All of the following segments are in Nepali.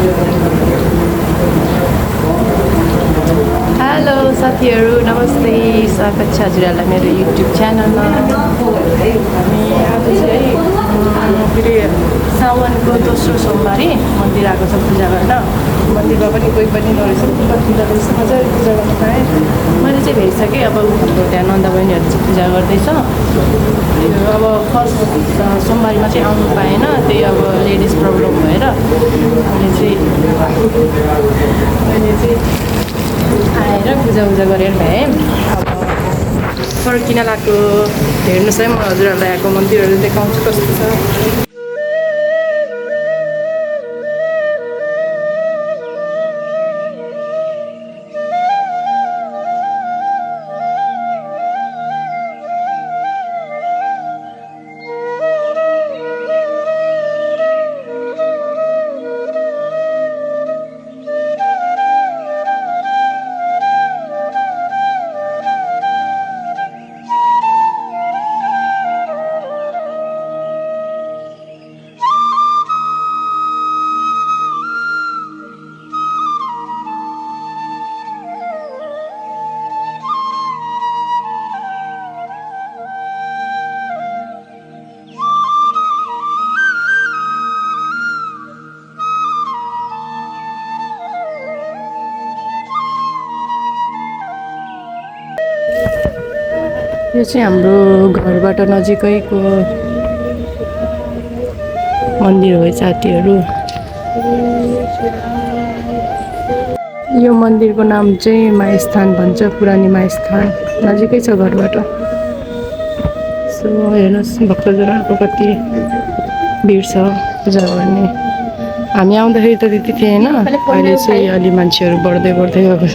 हेलो साथीहरू, नमस्ते। स्वागत छ हजुरहरूलाई मेरो युट्युब च्यानलमा। हामी आज चाहिँ फेरि साउनको दोस्रो सोमबारी मन्दिर आएको छ पूजा गर्न। मन्दिरमा पनि कोही पनि नरहेछ, कति रहेछ मजाले पूजा गर्न पाएँ। मैले चाहिँ भ्याइसकेँ। अब हाम्रो त्यहाँ नन्दा बहिनीहरू चाहिँ पूजा गर्दैछ। अब फर्स्ट सोमबारीमा चाहिँ आउनु पाएन, त्यही अब लेडिज प्रब्लम भएर अहिले चाहिँ आएर पूजा गरेर भएँ। अब फर्किन लाग्यो। हेर्नुहोस् है, म हजुरहरूलाई आएको मन्दिरहरू देखाउँछु कस्तो छ। यो चाहिँ हाम्रो घरबाट नजिकैको मन्दिर हो साथीहरू। यो मन्दिरको नाम चाहिँ माइस्थान भन्छ, पुरानी माइस्थान। नजिकै छ घरबाट। सो हेर्नुहोस् भक्तजनहरूको कति भिड छ पूजा गर्ने। हामी आउँदाखेरि त त्यति थिएन, अहिले चाहिँ अलि मान्छेहरू बढ्दै गएको छ।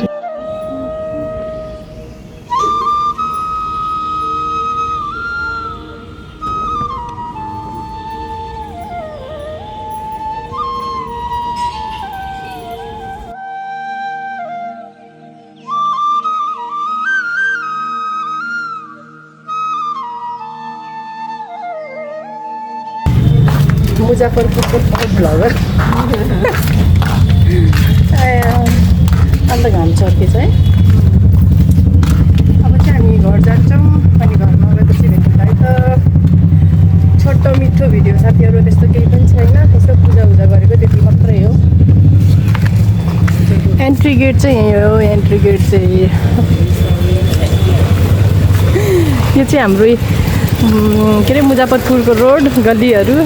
मुजफ्फरपुरको भ्लगर अन्त घाम चर्केछ है। अब चाहिँ हामी घर जान्छौँ। अनि घरमा गएपछि भेट्नुलाई त छोटो मिठो भिडियो साथीहरू त्यस्तो केही पनि छैन। त्यस्तो पूजा गरेको त्यति मात्रै हो। एन्ट्री गेट चाहिँ यही हो। एन्ट्री गेट चाहिँ यो चाहिँ हाम्रो के अरे मुजफ्फरपुरको रोड गल्लीहरू।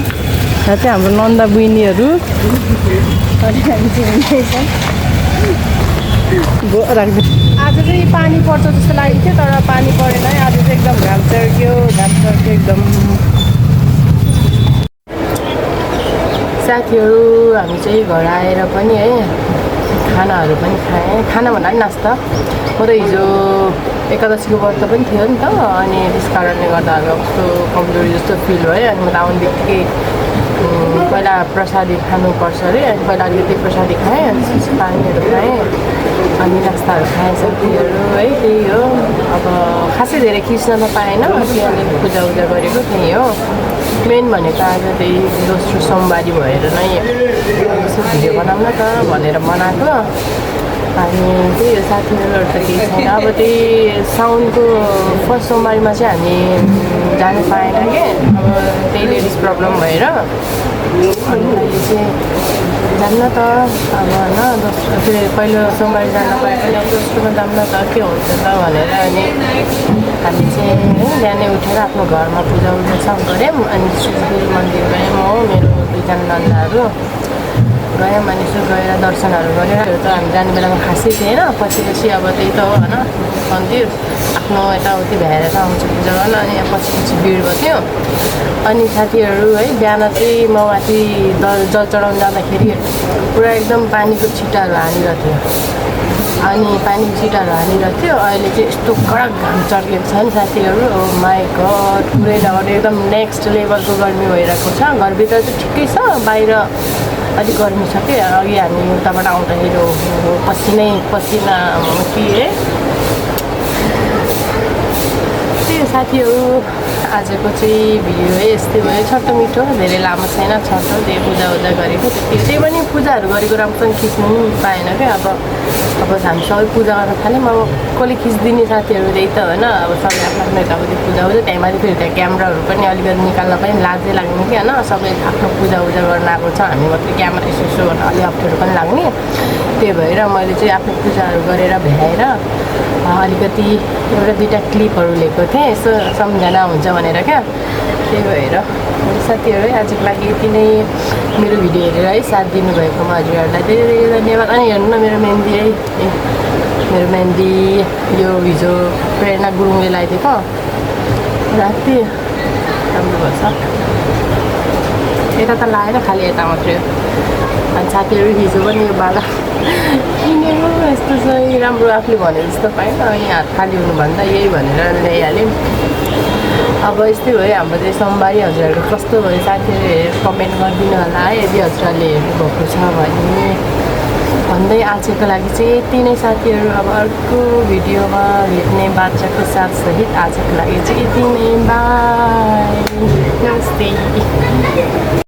यहाँ चाहिँ हाम्रो नन्दा बहिनीहरू। अनि हामी चाहिँ आज चाहिँ पानी पर्छ जस्तो लागेको थियो, तर पानी परेन है। आज चाहिँ एकदम घाम चर्क्यो एकदम। साथीहरू, हामी चाहिँ घर आएर पनि है खानाहरू पनि खाएँ। खाना भन्दा पनि नास्ता। म त हिजो एकादशीको व्रत पनि थियो नि त, अनि त्यस कारणले गर्दा अब कस्तो कमजोरी जस्तो फिल भयो। अनि म त आउने बित्तिकै पहिला प्रसादी खानुपर्छ अरे। अनि पहिला अलिकति प्रसादी खाएँ, अनि त्यसपछि पानीहरू खाएँ, अनि नास्ताहरू खाएँ साथीहरू है। त्यही हो। अब खासै धेरै खिच्न त पाएन, त्यहाँनिर पूजा गरेको त्यही हो। मेन भनेको आज त्यही दोस्रो सोमबारी भएर नै यसो भिडियो बनाउन त भनेर बनाएको। अनि त्यही हो साथीहरू, त केही छैन। अब त्यही साउनको फर्स्ट सोमबारीमा चाहिँ हामी जानु पाएन कि, अब त्यही लेडिज प्रब्लम भएर। अनि अहिले चाहिँ जान्न त अब होइन, दोस्रो फेरि पहिलो सोमबारी जान पाएँ पनि अब दोस्रोमा जान्न त के हुन्छ त भनेर। अनि हामी चाहिँ बिहानै उठेर आफ्नो घरमा पूजा गऱ्यौँ। अनि फेरि मन्दिर गयौँ हो, मेरो दुईजना नन्दाहरू गयौँ। अनि यसो गएर दर्शनहरू गरेर त हामी जाने बेलामा खासै थिएन। पछि अब त्यही त हो होइन, मन्दिर आफ्नो यताउति भ्याएर त आउँछ पूजा गर्न। अनि पछि भिड भएको थियो। अनि साथीहरू है, बिहान चाहिँ म माथि जल चढाउन जाँदाखेरि पुरा एकदम पानीको छिटाहरू हानिरहेको थियो। अनि पानीको छिटाहरू हानिरहेको थियो। अहिले चाहिँ यस्तो कडक घाम चर्केको छ नि साथीहरू। ओ माई गड, पुरै नगर्ने एकदम नेक्स्ट लेभलको गर्मी भइरहेको छ। घरभित्र चाहिँ ठिकै छ, बाहिर अलिक गर्मी छ कि। अघि हामी उताबाट आउँदाखेरि पसिना के है। त्यही साथीहरू आजको चाहिँ भिडियो है यस्तै भयो, छोटो मिठो, धेरै लामो छैन, छोटो त्यही पूजा गरेको त्यति। त्यही पनि पूजाहरू गरेको राम्रोसँग खिच्नु पनि पाएन क्या। अब हामी सबै पूजा गर्न थाल्यौँ, अब कसले खिचिदिने साथीहरू त्यही त होइन। अब सबै आफ्नो यताको त्यो पूजा हुन्छ, त्यहीँ माथि फेरि त्यहाँ क्यामेराहरू पनि अलिकति निकाल्न पनि लाजै लाग्ने कि होइन। सबै आफ्नो पूजा गर्न आएको छ, हामी मात्रै क्यामेरा यसो गर्न अलिक अप्ठ्यारो पनि लाग्ने। त्यही भएर मैले चाहिँ आफ्नो पूजाहरू गरेर भ्याएर अलिकति एउटा दुईवटा क्लिपहरू लिएको थिएँ, यसो सम्झना हुन्छ भनेर क्या। त्यही भएर साथीहरू आजको लागि यति नै। मेरो भिडियो हेरेर है साथ दिनुभएकोमा हजुरहरूलाई धेरै धेरै धन्यवाद। अनि हेर्नु न मेरो मेहन्दी है, मेरो मेहन्दी यो हिजो प्रेरणा गुरुङले लगाइदिएको राति, राम्रो भएछ। यता त लाएन, खालि यता मात्रै हो। अनि साथीहरू हिजो पनि यो बाला किनेको यस्तो चाहिँ राम्रो आफूले भने जस्तो पाएन, अनि हात खाली हुनुभन्दा यही भनेर ल्याइहाल्यौँ। अब यस्तै भयो हाम्रो चाहिँ सोमबारी। हजुरहरूको कस्तो भयो साथीहरू हेरेर कमेन्ट गरिदिनु होला है, यदि हजुरहरूले हेर्नुभएको छ भने भन्दै। आजको लागि चाहिँ यति नै साथीहरू। अब अर्को भिडियोमा भेट्ने बाचाको साथ सहित आजको लागि चाहिँ यति नै। बाई।